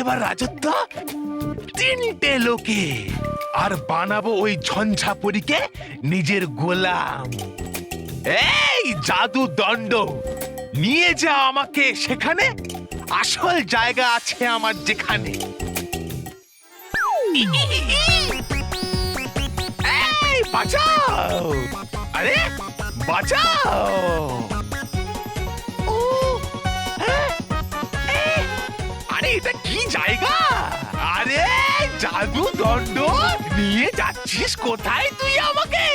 এবার রাজত্ব তিনটে লোকে, আর বানাবো ওই ঝঞ্ঝাপরীকে নিজের গোলাম। এই জাদু দণ্ড, নিয়ে যা আমাকে সেখানে, আসল জায়গা আছে আমার যেখানে। এই বাঁচাও, আরে বাঁচাও। ও, হ্যাঁ, আরে এটা কি জায়গা? আরে জাদু দণ্ড, নিয়ে যাচ্ছিস কোথায় তুই আমাকে?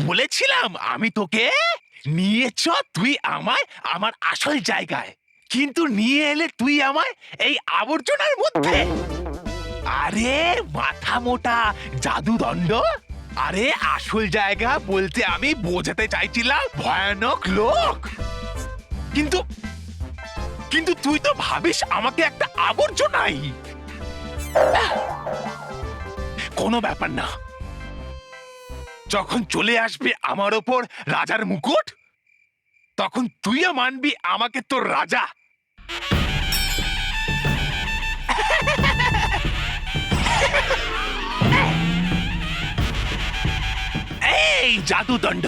বলেছিলাম আমি তোকে, নিয়ে চ তুই আমায় আমার আসল জায়গায়, কিন্তু নিয়ে এলে তুই আমায় এই আবর্জনার মধ্যে। আরে মাথা মোটা জাদু দণ্ড, আরে আসল জায়গা বলতে আমি বোঝাতে চাইছিলাম ভয়ানক লোক, কিন্তু কিন্তু তুই তো ভাবিস আমাকে একটা আবর্জনাই। কোনো ব্যাপার না, যখন চলে আসবে আমার ওপর রাজার মুকুট, তখন তুইও মানবি আমাকে তোর রাজা। এই জাদুদণ্ড,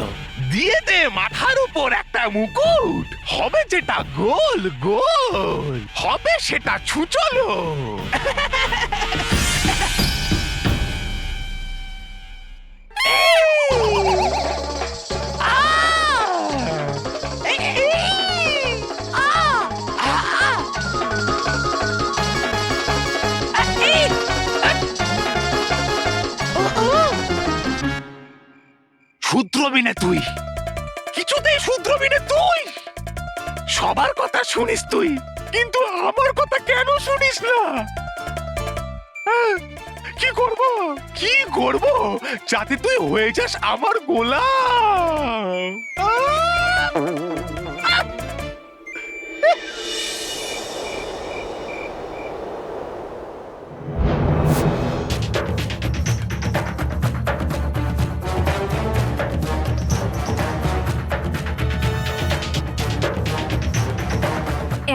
দিয়ে দে মাথার উপর একটা মুকুট, হবে যেটা গোল গোল, হবে সেটা ছুচলো। শুধরবি না তুই, কিছুতেই শুধরবি না তুই। সবার কথা শুনিস তুই, কিন্তু আমার কথা কেন শুনিস না? কি করব, কি করব যাতে তুই হয়ে যাস আমার গোলাম?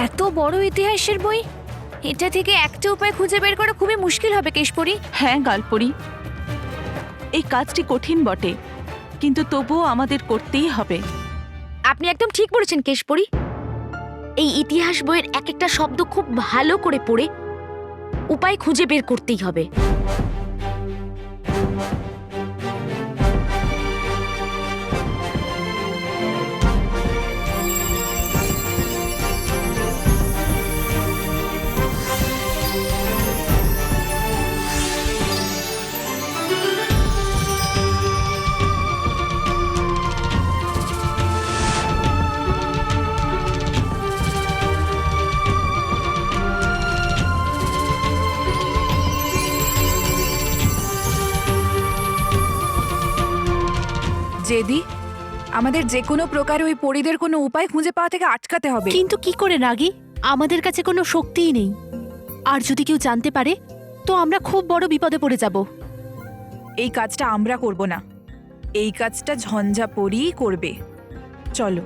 এত বড় ইতিহাসের বই, এটা থেকে একটা উপায় খুঁজে বের করা খুবই মুশকিল হবে কেশপরি। হ্যাঁ গালপরি, এই কাজটি কঠিন বটে, কিন্তু তবুও আমাদের করতেই হবে। আপনি একদম ঠিক বলেছেন কেশপরি। এই ইতিহাস বইয়ের এক একটা শব্দ খুব ভালো করে পড়ে উপায় খুঁজে বের করতেই হবে। জেদি, আমাদের যে কোনো প্রকার ওই পরীদের কোনো উপায় খুঁজে পাওয়া থেকে আটকাতে হবে। কিন্তু কি করে নাগি? আমাদের কাছে কোনো শক্তিই নেই, আর যদি কেউ জানতে পারে তো আমরা খুব বড় বিপদে পড়ে যাব। এই কাজটা আমরা করব না, এই কাজটা ঝঞ্ঝাপরীই করবে। চলো।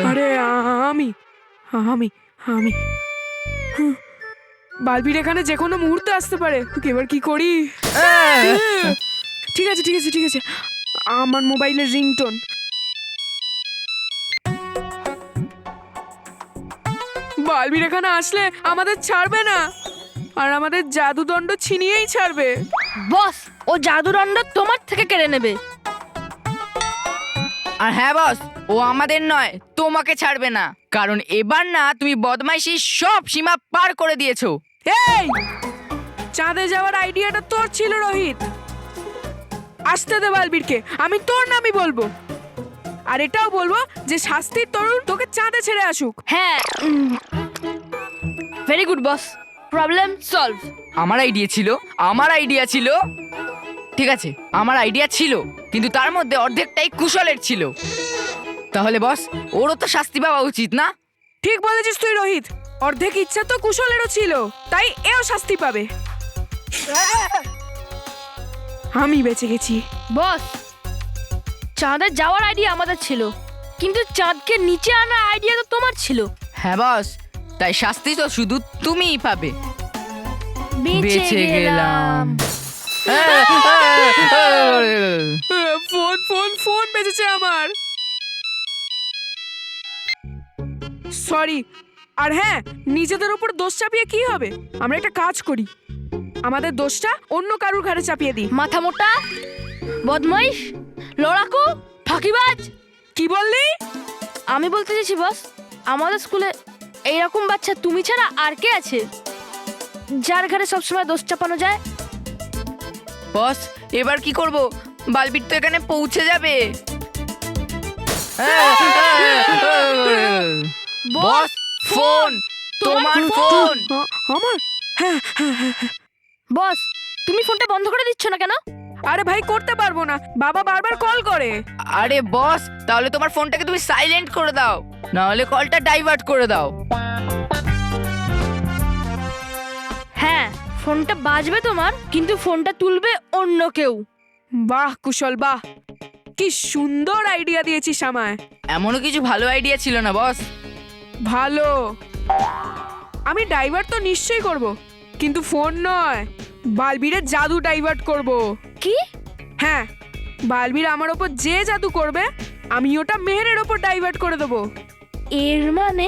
আরে আমি আমি আমি বালবির এখানে যে কোনো মুহূর্তে আসতে পারে। এবার কি করি? ঠিক আছে ঠিক আছে ঠিক আছে, আমার মোবাইলের রিংটোন। বালবির এখানে আসলে আমাদের ছাড়বে না, আর আমাদের জাদুদণ্ড ছিনিয়েই ছাড়বে। বস, ও জাদুদণ্ড তোমার থেকে কেড়ে নেবে। আর হ্যাঁ বস, ও আমাদের নয়, তোমাকে ছাড়বে না, কারণ এবার না তুমি বদমাইশি সব সীমা পার করে দিয়েছো। এই চাঁদে যাওয়ার আইডিয়াটা তোর ছিল রোহিত। আসতে দে বালবীরকে, আমি তোর নামই বলবো। আর এটাও বলবো যে শাস্তির তরুণ তোকে চাঁদে ছেড়ে আসুক। হ্যাঁ, ভেরি গুড বস, প্রবলেম সলভ। আমার আইডিয়া ছিল, ঠিক আছে আমার আইডিয়া ছিল, কিন্তু তার মধ্যে অর্ধেকটাই কুশলের ছিল। তাহলে বস, ওরও তো শাস্তি পাওয়া উচিত না? ঠিক বলেছিস তুই রোহিত, অর্ধেক ইচ্ছা তো কুশলেরও ছিল, তাই এও শাস্তি পাবে। আমি বেঁচে গেছি। বস, চাঁদে যাওয়ার আইডিয়া আমাদের ছিল, কিন্তু চাঁদকে নিচে আনার আইডিয়া তো তোমার ছিল। হ্যাঁ বস, তাই শাস্তি তো শুধু তুমিই পাবে। বেঁচে গেলাম। ফোন ফোন ফোন বেজেছে আমার। সরি। আর হ্যাঁ, নিজেদের উপর দোষ চাপিয়ে কি হবে? আমরা একটা কাজ করি, আমাদের দোষটা অন্য কারুর ঘাড়ে চাপিয়ে দিই। মাথা মোটা, বদমাইশ, লড়াকু, ফাঁকিবাজ। কি বললি? আমি বলতে চাইছি বস, আমাদের স্কুলে এইরকম বাচ্চা তুমি ছাড়া আর কে আছে যার ঘাড়ে সবসময় দোষ চাপানো যায়? বস, এবার কি করব? বালবীর তো এখানে পৌঁছে যাবে। বস, ফোন, তোমার ফোন। আমার? বস, তুমি ফোনটা বন্ধ করে দিচ্ছ না কেন? আরে ভাই, করতে পারবো না, বাবা বারবার কল করে। আরে বস, তাহলে তোমার ফোনটাকে তুমি সাইলেন্ট করে দাও, না হলে কলটা ডাইভার্ট করে দাও। হ্যাঁ, ফোনটা বাজবে তোমার, কিন্তু ফোনটা তুলবে অন্য কেউ। বাহ কুশল, বাহ, কি সুন্দর আইডিয়া দিয়েছিস আমায়। এমনও কিছু ভালো আইডিয়া ছিল না বস। ভালো, আমি ডাইভার্ট তো নিশ্চয়ই করব, কিন্তু ফোন নয়, বালবীরের জাদু ডাইভার্ট করব। কি? হ্যাঁ, বালবীর আমার ওপর যে জাদু করবে, আমি ওটা মেহেরের ওপর ডাইভার্ট করে দেবো। এর মানে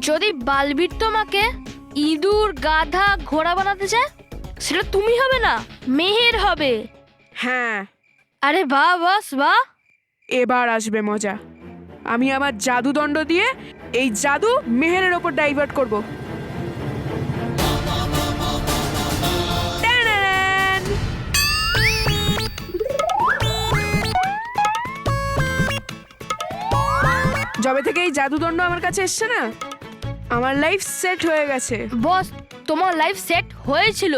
যদি বালবীর তোমাকে ইঁদুর, গাধা, ঘোড়া বানাতে চায়, সেটা তুমি হবে না, মেহের হবে। হ্যাঁ, আরে বাহ বস, বাহ। এবার আসবে মজা। আমি আমার জাদুদণ্ড দিয়ে এই জাদু মেহেরের ওপর ডাইভার্ট করব। টানান! যবে থেকে এই জাদুদণ্ড আমার কাছে এসছে না, আমার লাইফ সেট হয়ে গেছে। বস, তোমার লাইফ সেট হয়েছিল,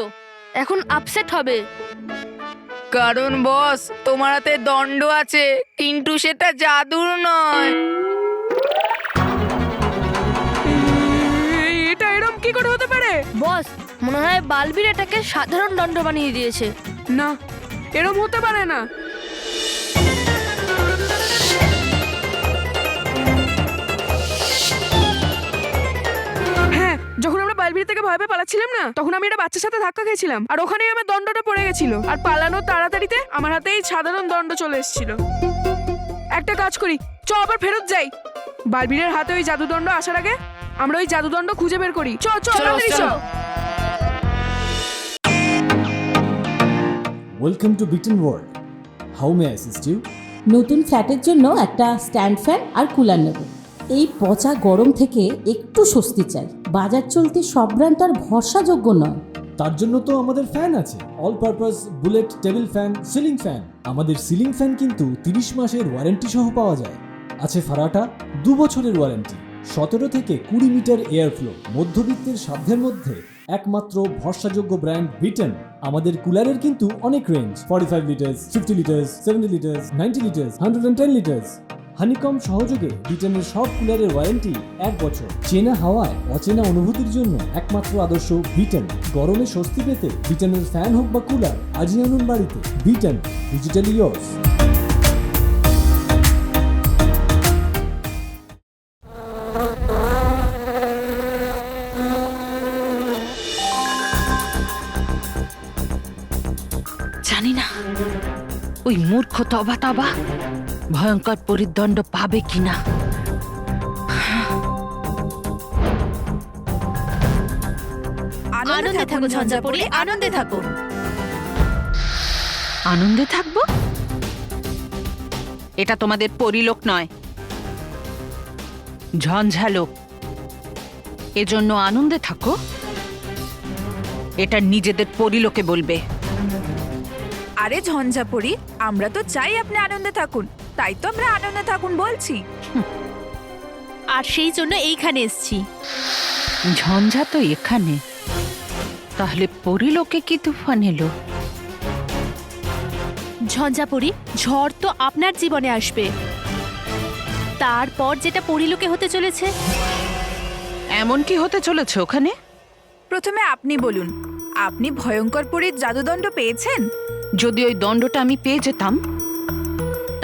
এখন আপসেট হবে। কারণ বস, তোমার হাতে দণ্ড আছে, কিন্তু সেটা জাদুর নয়। এটা এরম কি করে হতে পারে? বস, মনে হয় বালবীর এটাকে সাধারণ দণ্ড বানিয়ে দিয়েছে। না, এরম হতে পারে না। হ্যাঁ, যখন আমরা বালবীর থেকে ভয় পেয়ে পালাচ্ছিলাম না, তখন আমি একটা বাচ্চার সাথে ধাক্কা খেয়েছিলাম, আর ওখানেই আমার দণ্ডটা পড়ে গেছিল, আর পালানোর তাড়াতাড়িতে আমার হাতে এই সাধারণ দণ্ড চলে এসেছিল। একটা কাজ করি, চ আবার ফেরত যাই। বালবীরের হাতে ওই জাদুদণ্ড আসার আগে আমরা ওই জাদুদণ্ড খুঁজে বের করি। চ চ, তাড়াতাড়ি চ। ওয়েলকাম টু বিটেন world. How may I assist you? নতুন ফ্ল্যাটের জন্য একটা স্ট্যান্ড ফ্যান আর কুলার নেব। এই পচা গরম থেকে একটু স্বস্তি চাই। বাজার চলতে সব ব্র্যান্ড আর ভরসাযোগ্য নয়। তার জন্য তো আমাদের ফ্যান আছে, all purpose bullet table fan, ceiling fan. আমাদের সিলিং ফ্যান কিন্তু 30 মাসের ওয়ারেন্টি সহ পাওয়া যায়। আছে ফারাটা 2 বছরের ওয়ারেন্টি, 17 থেকে 20 মিটার এয়ার ফ্লো, মধ্যবিত্তের সাধ্যের মধ্যে একমাত্র ভরসাযোগ্য ব্র্যান্ড বিটেন। আমাদের কুলারের কিন্তু অনেক range, 45 litres, 50 litres, 70 litres, 90 litres, 110 litres. Honeycomb সহযোগে বিটেনের সব কুলারের ওয়ারেন্টি 1 বছর। চেনা হাওয়ায় অচেনা অনুভূতির জন্য একমাত্র আদর্শ বিটেন। গরমে স্বস্তি পেতে বিটেনের ফ্যান হোক বা কুলার, আজই আনুন বাড়িতে। Beaten, digitally yours. জানি না ওই মূর্খ তবা তবা ভয়ঙ্কর পরিদণ্ড পাবে কিনা। আনন্দে থাকো ঝঞ্ঝাপড়ি, আনন্দে থাকো। আনন্দে থাকবো? এটা তোমাদের পরিলোক নয়, ঝঞ্ঝালোক। এজন্য আনন্দে থাকো, এটা নিজেদের পরিলোকে বলবে। আরে ঝঞ্ঝাপরি, আমরা তো চাই আপনি আনন্দে থাকুন, তাই তো আমরা আনন্দে থাকুন বলছি। আর সেই জন্য এইখানে এসছি। ঝঞ্ঝা তো এখানে, তাহলে পরিলোকে কি তুফান এলো? ঝঞ্ঝাপরি, ঝড় তো আপনার জীবনে আসবে, তারপর যেটা পরিলোকে হতে চলেছে। এমন কি হতে চলেছে ওখানে? প্রথমে আপনি বলুন, আপনি ভয়ঙ্কর পরীর জাদুদণ্ড পেয়েছেন? যদি ওই দণ্ডটা আমি পেয়ে যেতাম,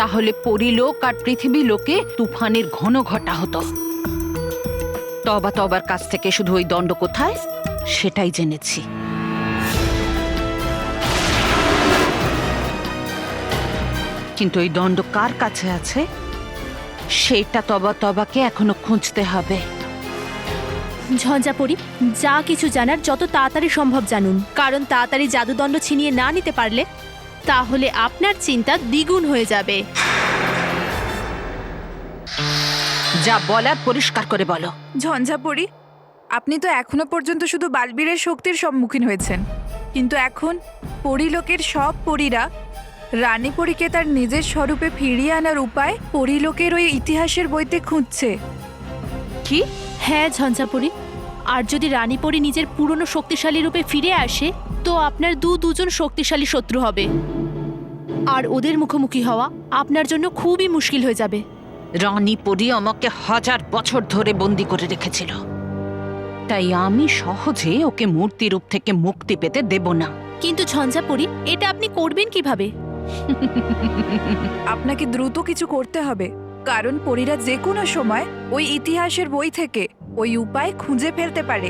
তাহলে পরিলোক আর পৃথিবী লোকে তুফানের ঘন ঘটা হতো। তবার কাছ থেকে শুধু ওই দণ্ড কোথায় সেটাই জেনেছি। কিন্তু ওই দণ্ড কার কাছে আছে সেটা তবাকে এখনো খুঁজতে হবে। ঝঞ্ঝাপরি, যা কিছু জানার যত তাড়াতাড়ি সম্ভব জানুন, কারণ তাড়াতাড়ি জাদুদণ্ড ছিনিয়ে না নিতে পারলে তাহলে আপনার চিন্তা দ্বিগুণ হয়ে যাবে। যা বলার পরিষ্কার করে বলো। ঝঞ্ঝাপরি, আপনি তো এখনো পর্যন্ত শুধু বালবীরের শক্তির সম্মুখীন হয়েছেন, কিন্তু এখন পরিলোকের সব পরীরা রানী পরীকে তার নিজের স্বরূপে ফিরিয়ে আনার উপায় পরিলোকের ওই ইতিহাসের বইতে খুঁজছে। কি? হ্যাঁ ঝঞ্ঝাপরি, আর যদি রানীপরি নিজের পুরনো শক্তিশালী রূপে ফিরে আসে তো আপনার দুজন শক্তিশালী শত্রু হবে, আর ওদের মুখোমুখি হওয়া আপনার জন্য খুবই মুশকিল হয়ে যাবে। রানী পরি আমাকে 1000 বছর ধরে বন্দি করে রেখেছিল, তাই আমি সহজে ওকে মূর্তি রূপ থেকে মুক্তি পেতে দেব না। কিন্তু ঝঞ্ঝাপরি, এটা আপনি করবেন কিভাবে? আপনাকে দ্রুত কিছু করতে হবে, কারণ পরীরা যে কোনো সময় ওই ইতিহাসের বই থেকে ওই উপায় খুঁজে ফেলতে পারে।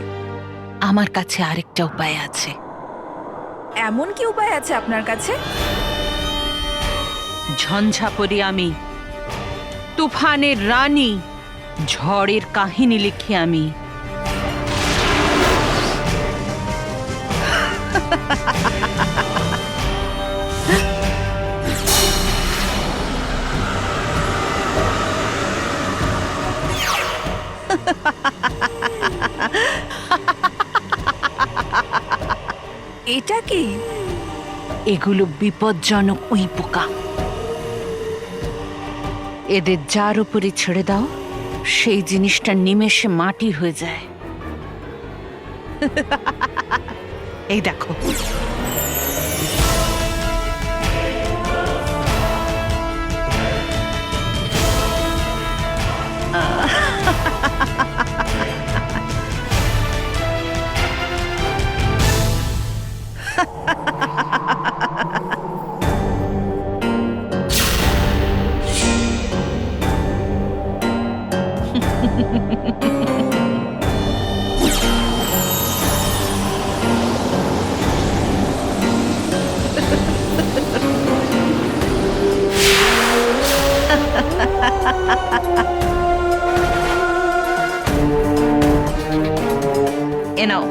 আমার কাছে আরেকটা উপায় আছে। এমন কি উপায় আছে আপনার কাছে? ঝঞ্ঝাপরি আমি, তুফানের রানী, ঝড়ের কাহিনী লিখি আমি। এটা কি? এগুলো বিপজ্জনক উই পোকা। এদের যার উপরে ছেড়ে দাও সেই জিনিসটা নিমেষে মাটি হয়ে যায়। এই দেখো, এ নাও,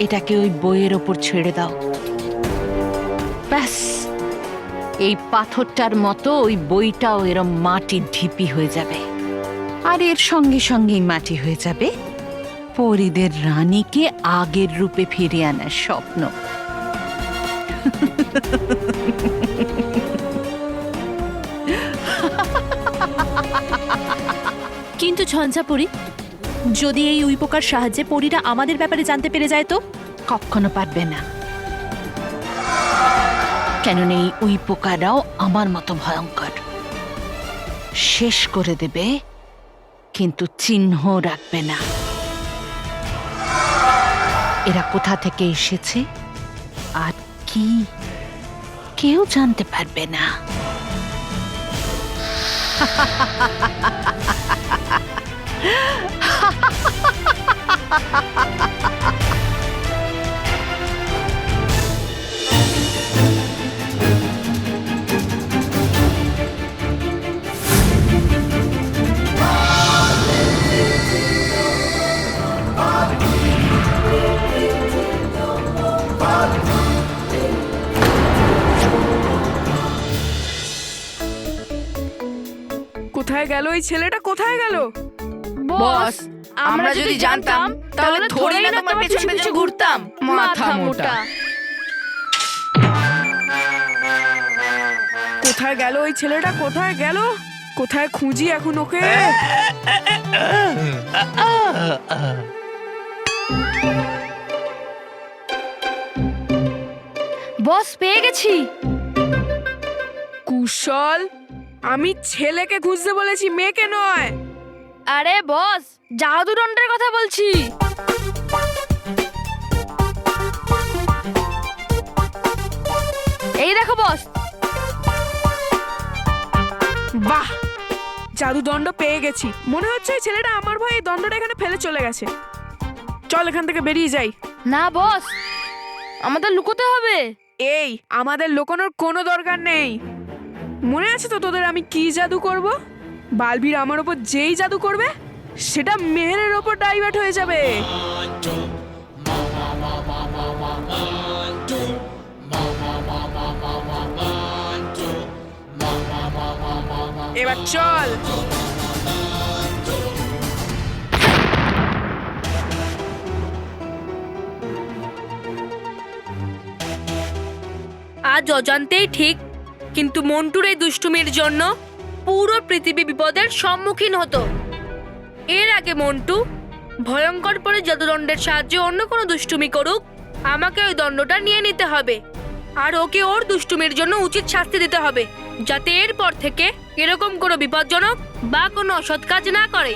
এটাকে ওই বইয়ের ওপর ছেড়ে দাও। ব্যাস, এই পাথরটার মতো ওই বইটাও এরম মাটির ঢিপি হয়ে যাবে, আর এর সঙ্গে সঙ্গেই মাটি হয়ে যাবে পরীদের রানীকে আগের রূপে ফিরিয়ে আনার স্বপ্ন। কিন্তু ঝঞ্ঝাপরি, যদি এই উইপোকার সাহায্যে পরীরা আমাদের ব্যাপারে জানতে পেরে যায় তো? কখনো পারবে না, কেননা এই উইপোকারাও আমার মতো ভয়ঙ্কর। শেষ করে দেবে, কিন্তু চিহ্ন রাখবে না। এরা কোথা থেকে এসেছে আর কি কেউ জানতে পারবে না। কোথায় গেল এই ছেলেটা, কোথায় গেল? বস আমরা যদি জানতাম তাহলে থোড়ি না তোমার পেছন পেছন ঘুরতাম, মাথা মোটা। কোথায় গেল ওই ছেলেটা, কোথায় গেল? কোথায় খুঁজি এখন ওকে? বস পেয়ে গেছি। কুশল, আমি ছেলেকে খুঁজতে বলেছি, মেয়েকে নয়। আরে বস, জাদুদণ্ডের কথা বলছি। এই দেখো বস। বাহ, জাদুদণ্ড পেয়ে গেছি। মনে হচ্ছে এই ছেলেটা আমার ভয়ে এই দণ্ডটা এখানে ফেলে চলে গেছে। চল এখান থেকে বেরিয়ে যাই। না বস, আমাদের লুকোতে হবে। এই, আমাদের লুকোনোর কোনো দরকার নেই। মনে আছে তো তোদের আমি কি জাদু করব? বালবীর আমার ওপর যেই জাদু করবে সেটা মেহেরের ওপর ডাইভার্ট হয়ে যাবে। এবার চল। আজ অজান্তেই ঠিক, কিন্তু মন্টুর এই দুষ্টুমির জন্য পুরো পৃথিবী বিপদের সম্মুখীন হতো। এর আগে মন্টু ভয়ঙ্কর পরে জাদুদণ্ডের সাহায্যে অন্য কোনো দুষ্টুমি করুক, আমাকে ওই দণ্ডটা নিয়ে নিতে হবে। আর ওকে ওর দুষ্টুমির জন্য উচিত শাস্তি দিতে হবে, যাতে এরপর থেকে এরকম কোনো বিপজ্জনক বা কোনো অসৎ কাজ না করে।